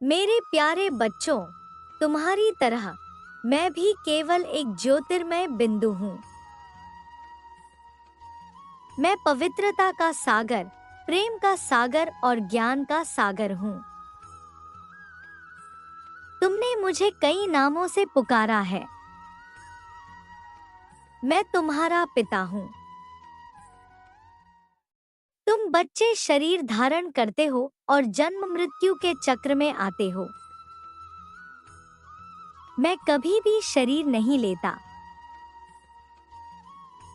मेरे प्यारे बच्चों, तुम्हारी तरह मैं भी केवल एक ज्योतिर्मय बिंदु हूँ। मैं पवित्रता का सागर, प्रेम का सागर और ज्ञान का सागर हूँ। तुमने मुझे कई नामों से पुकारा है। मैं तुम्हारा पिता हूँ। तुम बच्चे शरीर धारण करते हो और जन्म मृत्यु के चक्र में आते हो। मैं कभी भी शरीर नहीं लेता।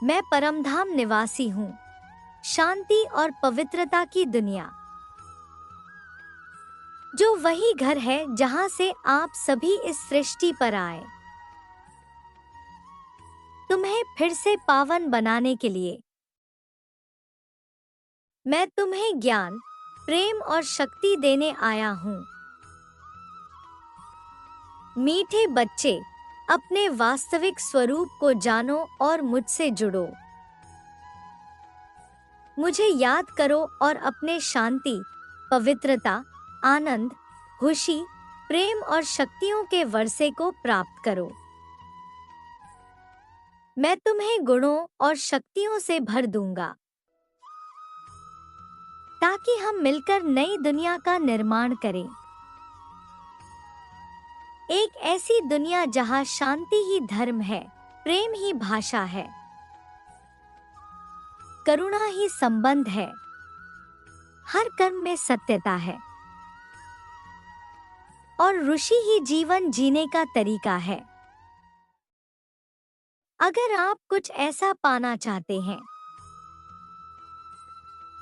मैं परमधाम निवासी हूँ, शांति और पवित्रता की दुनिया, जो वही घर है जहाँ से आप सभी इस सृष्टि पर आए। तुम्हें फिर से पावन बनाने के लिए मैं तुम्हें ज्ञान, प्रेम और शक्ति देने आया हूँ। मीठे बच्चे, अपने वास्तविक स्वरूप को जानो और मुझसे जुड़ो। मुझे याद करो और अपने शांति, पवित्रता, आनंद, खुशी, प्रेम और शक्तियों के वर्षे को प्राप्त करो। मैं तुम्हें गुणों और शक्तियों से भर दूंगा, ताकि हम मिलकर नई दुनिया का निर्माण करें। एक ऐसी दुनिया जहां शांति ही धर्म है, प्रेम ही भाषा है, करुणा ही संबंध है, हर कर्म में सत्यता है और ऋषि ही जीवन जीने का तरीका है। अगर आप कुछ ऐसा पाना चाहते हैं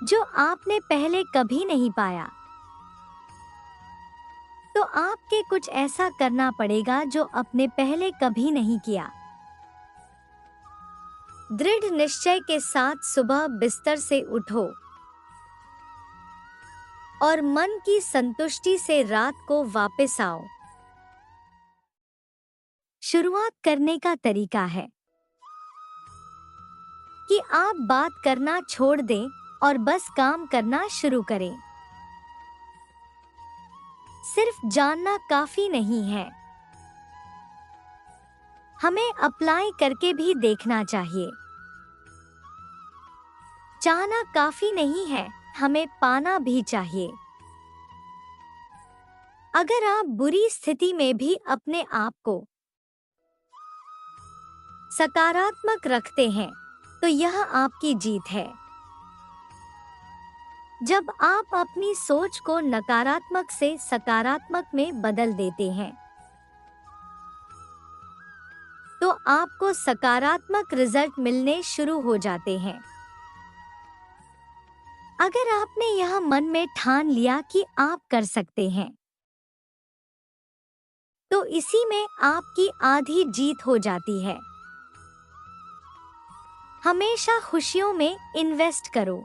जो आपने पहले कभी नहीं पाया, तो आपके कुछ ऐसा करना पड़ेगा जो आपने पहले कभी नहीं किया। दृढ़ निश्चय के साथ सुबह बिस्तर से उठो और मन की संतुष्टि से रात को वापस आओ। शुरुआत करने का तरीका है कि आप बात करना छोड़ दें और बस काम करना शुरू करें। सिर्फ जानना काफी नहीं है, हमें अप्लाई करके भी देखना चाहिए। चाहना काफी नहीं है, हमें पाना भी चाहिए। अगर आप बुरी स्थिति में भी अपने आप को सकारात्मक रखते हैं, तो यह आपकी जीत है। जब आप अपनी सोच को नकारात्मक से सकारात्मक में बदल देते हैं, तो आपको सकारात्मक रिजल्ट मिलने शुरू हो जाते हैं। अगर आपने यह मन में ठान लिया कि आप कर सकते हैं, तो इसी में आपकी आधी जीत हो जाती है। हमेशा खुशियों में इन्वेस्ट करो।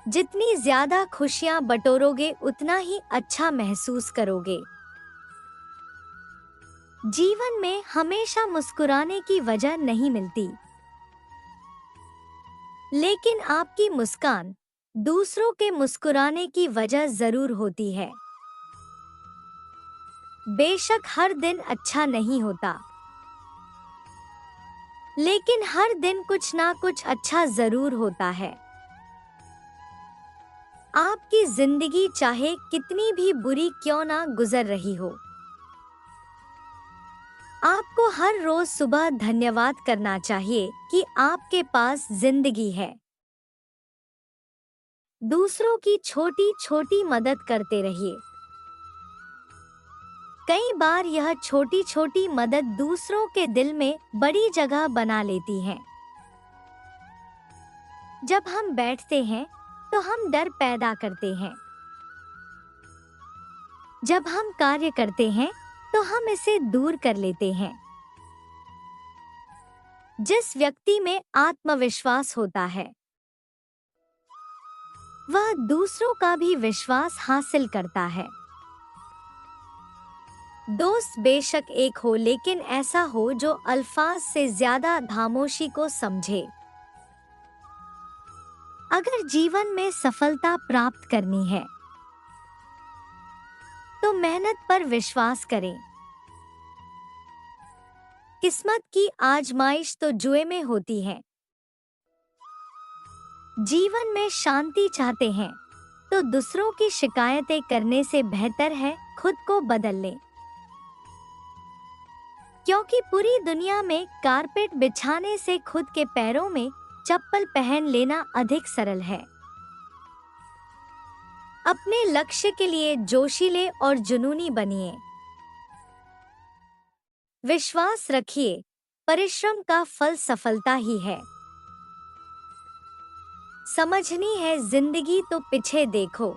जितनी ज्यादा खुशियां बटोरोगे, उतना ही अच्छा महसूस करोगे। जीवन में हमेशा मुस्कुराने की वजह नहीं मिलती, लेकिन आपकी मुस्कान दूसरों के मुस्कुराने की वजह जरूर होती है। बेशक हर दिन अच्छा नहीं होता, लेकिन हर दिन कुछ ना कुछ अच्छा जरूर होता है। आपकी जिंदगी चाहे कितनी भी बुरी क्यों ना गुजर रही हो, आपको हर रोज सुबह धन्यवाद करना चाहिए कि आपके पास जिंदगी है। दूसरों की छोटी छोटी मदद करते रहिए। कई बार यह छोटी छोटी मदद दूसरों के दिल में बड़ी जगह बना लेती है। जब हम बैठते हैं तो हम डर पैदा करते हैं। जब हम कार्य करते हैं तो हम इसे दूर कर लेते हैं। जिस व्यक्ति में आत्मविश्वास होता है, वह दूसरों का भी विश्वास हासिल करता है। दोस्त बेशक एक हो, लेकिन ऐसा हो जो अल्फाज से ज्यादा खामोशी को समझे। अगर जीवन में सफलता प्राप्त करनी है, तो मेहनत पर विश्वास करें। किस्मत की आजमाइश तो जुए में होती है। जीवन में शांति चाहते हैं तो दूसरों की शिकायतें करने से बेहतर है खुद को बदल लें। क्योंकि पूरी दुनिया में कारपेट बिछाने से खुद के पैरों में चप्पल पहन लेना अधिक सरल है। अपने लक्ष्य के लिए जोशीले और जुनूनी बनिए। विश्वास रखिए, परिश्रम का फल सफलता ही है। समझनी है जिंदगी तो पीछे देखो,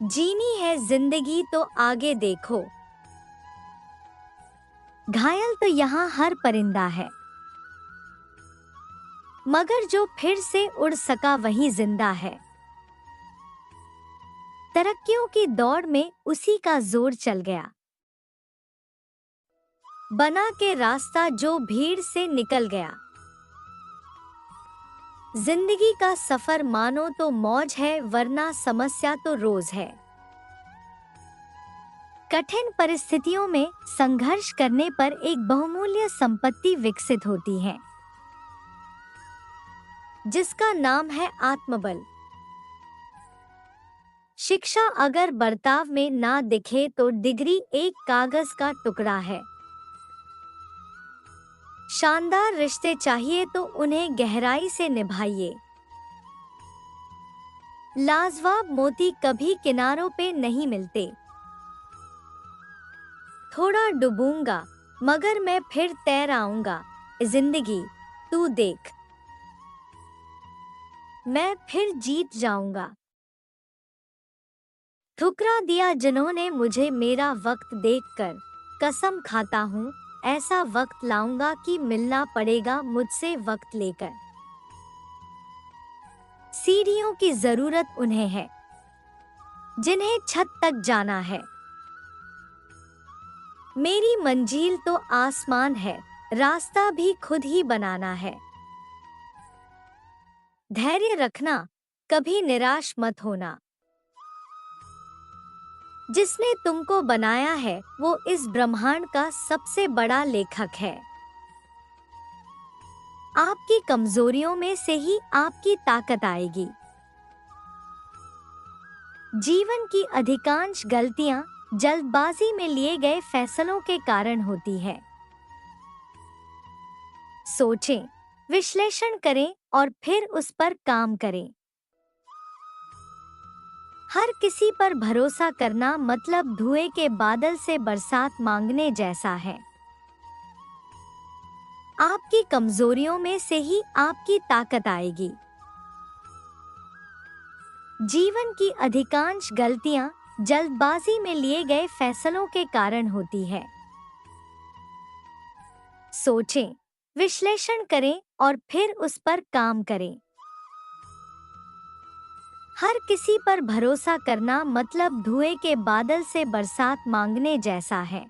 जीनी है जिंदगी तो आगे देखो। घायल तो यहाँ हर परिंदा है, मगर जो फिर से उड़ सका वही जिंदा है। तरक्कियों की दौड़ में उसी का जोर चल गया, बना के रास्ता जो भीड़ से निकल गया। जिंदगी का सफर मानो तो मौज है, वरना समस्या तो रोज है। कठिन परिस्थितियों में संघर्ष करने पर एक बहुमूल्य संपत्ति विकसित होती है, जिसका नाम है आत्मबल। शिक्षा अगर बर्ताव में ना दिखे तो डिग्री एक कागज का टुकड़ा है। शानदार रिश्ते चाहिए तो उन्हें गहराई से निभाइए। लाजवाब मोती कभी किनारों पे नहीं मिलते। थोड़ा डूबूंगा मगर मैं फिर तैर आऊंगा, जिंदगी तू देख, मैं फिर जीत जाऊंगा। ठुकरा दिया जिन्होंने मुझे, मेरा वक्त देखकर कसम खाता हूँ ऐसा वक्त लाऊंगा कि मिलना पड़ेगा मुझसे वक्त लेकर। सीढ़ियों की जरूरत उन्हें है जिन्हें छत तक जाना है। मेरी मंजिल तो आसमान है, रास्ता भी खुद ही बनाना है। धैर्य रखना, कभी निराश मत होना। जिसने तुमको बनाया है वो इस ब्रह्मांड का सबसे बड़ा लेखक है। आपकी कमजोरियों में से ही आपकी ताकत आएगी। जीवन की अधिकांश गलतियां जल्दबाजी में लिए गए फैसलों के कारण होती है। सोचें, विश्लेषण करें और फिर उस पर काम करें। हर किसी पर भरोसा करना मतलब धुएं के बादल से बरसात मांगने जैसा है। आपकी कमजोरियों में से ही आपकी ताकत आएगी। जीवन की अधिकांश गलतियां जल्दबाजी में लिए गए फैसलों के कारण होती है। सोचें, विश्लेषण करें और फिर उस पर काम करें। हर किसी पर भरोसा करना मतलब धुएं के बादल से बरसात मांगने जैसा है।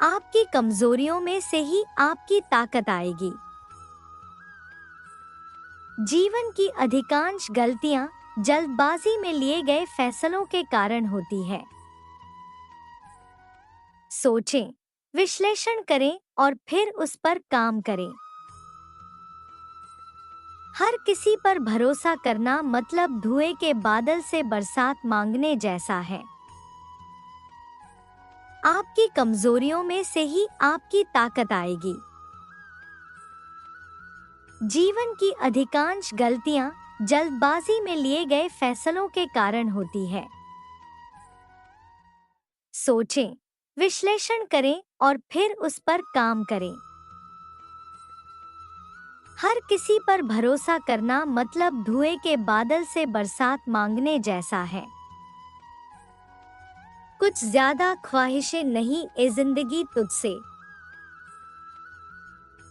आपकी कमजोरियों में से ही आपकी ताकत आएगी। जीवन की अधिकांश गलतियां जल्दबाजी में लिए गए फैसलों के कारण होती है। सोचें, विश्लेषण करें और फिर उस पर काम करें। हर किसी पर भरोसा करना मतलब धुएं के बादल से बरसात मांगने जैसा है। आपकी कमजोरियों में से ही आपकी ताकत आएगी। जीवन की अधिकांश गलतियां जल्दबाजी में लिए गए फैसलों के कारण होती है। सोचें, विश्लेषण करें और फिर उस पर काम करें। हर किसी पर भरोसा करना मतलब धुएं के बादल से बरसात मांगने जैसा है। कुछ ज्यादा ख्वाहिशें नहीं ए जिंदगी तुझसे,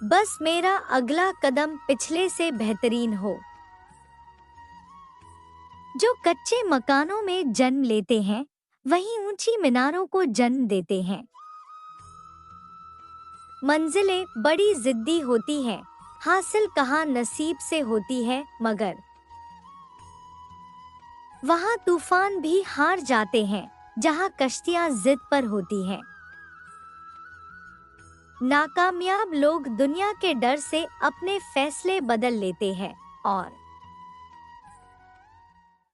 बस मेरा अगला कदम पिछले से बेहतरीन हो। जो कच्चे मकानों में जन्म लेते हैं वही ऊंची मीनारों को जन्म देते हैं। मंजिलें बड़ी जिद्दी होती हैं, हासिल कहाँ नसीब से होती है, मगर वहाँ तूफान भी हार जाते हैं जहाँ कश्तियाँ जिद पर होती हैं। नाकामयाब लोग दुनिया के डर से अपने फैसले बदल लेते हैं और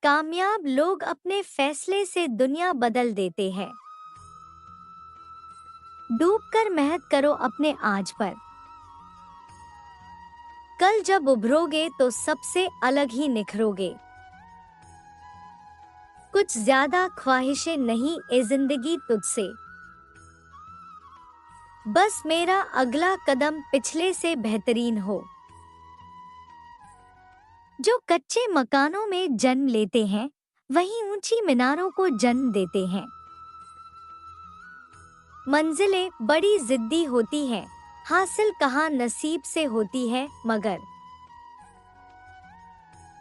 कामयाब लोग अपने फैसले से दुनिया बदल देते हैं। डूबकर मेहनत करो अपने आज पर। कल जब उभरोगे तो सबसे अलग ही निखरोगे। कुछ ज्यादा ख्वाहिशें नहीं ए जिंदगी तुझसे, बस मेरा अगला कदम पिछले से बेहतरीन हो। जो कच्चे मकानों में जन्म लेते हैं वही ऊंची मीनारों को जन्म देते हैं। मंजिलें बड़ी जिद्दी होती हैं, हासिल कहाँ नसीब से होती है, मगर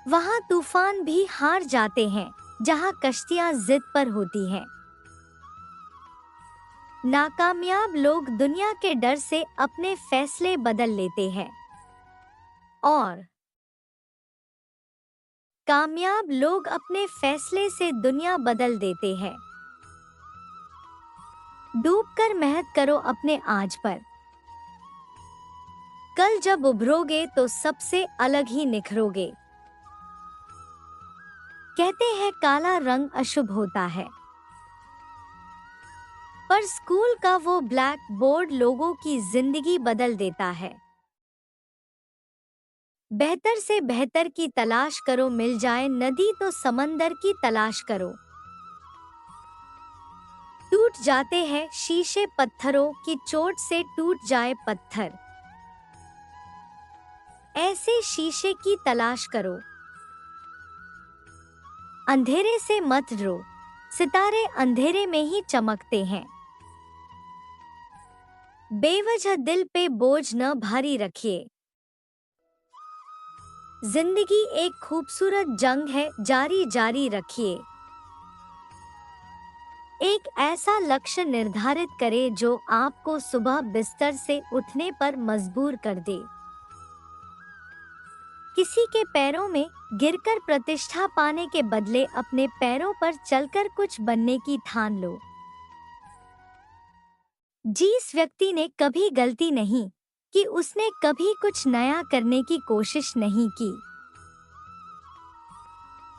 वहाँ तूफान भी हार जाते हैं जहाँ कश्तियाँ जिद पर होती हैं। नाकामयाब लोग दुनिया के डर से अपने फैसले बदल लेते हैं और कामयाब लोग अपने फैसले से दुनिया बदल देते हैं। डूबकर मेहनत करो अपने आज पर। कल जब उभरोगे तो सबसे अलग ही निखरोगे। कहते हैं काला रंग अशुभ होता है, पर स्कूल का वो ब्लैक बोर्ड लोगों की जिंदगी बदल देता है। बेहतर से बेहतर की तलाश करो, मिल जाए नदी तो समंदर की तलाश करो। टूट जाते हैं शीशे पत्थरों की चोट से, टूट जाए पत्थर ऐसे शीशे की तलाश करो। अंधेरे से मत डरो, सितारे अंधेरे में ही चमकते हैं। बेवजह दिल पे बोझ न भारी रखिए। जिंदगी एक खूबसूरत जंग है, जारी जारी रखिए। एक ऐसा लक्ष्य निर्धारित करें जो आपको सुबह बिस्तर से उठने पर मजबूर कर दे। किसी के पैरों में गिरकर प्रतिष्ठा पाने के बदले अपने पैरों पर चलकर कुछ बनने की ठान लो। जिस व्यक्ति ने कभी गलती नहीं कि उसने कभी कुछ नया करने की कोशिश नहीं की।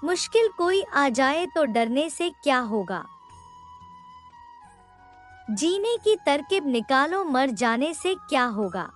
मुश्किल कोई आ जाए तो डरने से क्या होगा। जीने की तरकीब निकालो, मर जाने से क्या होगा।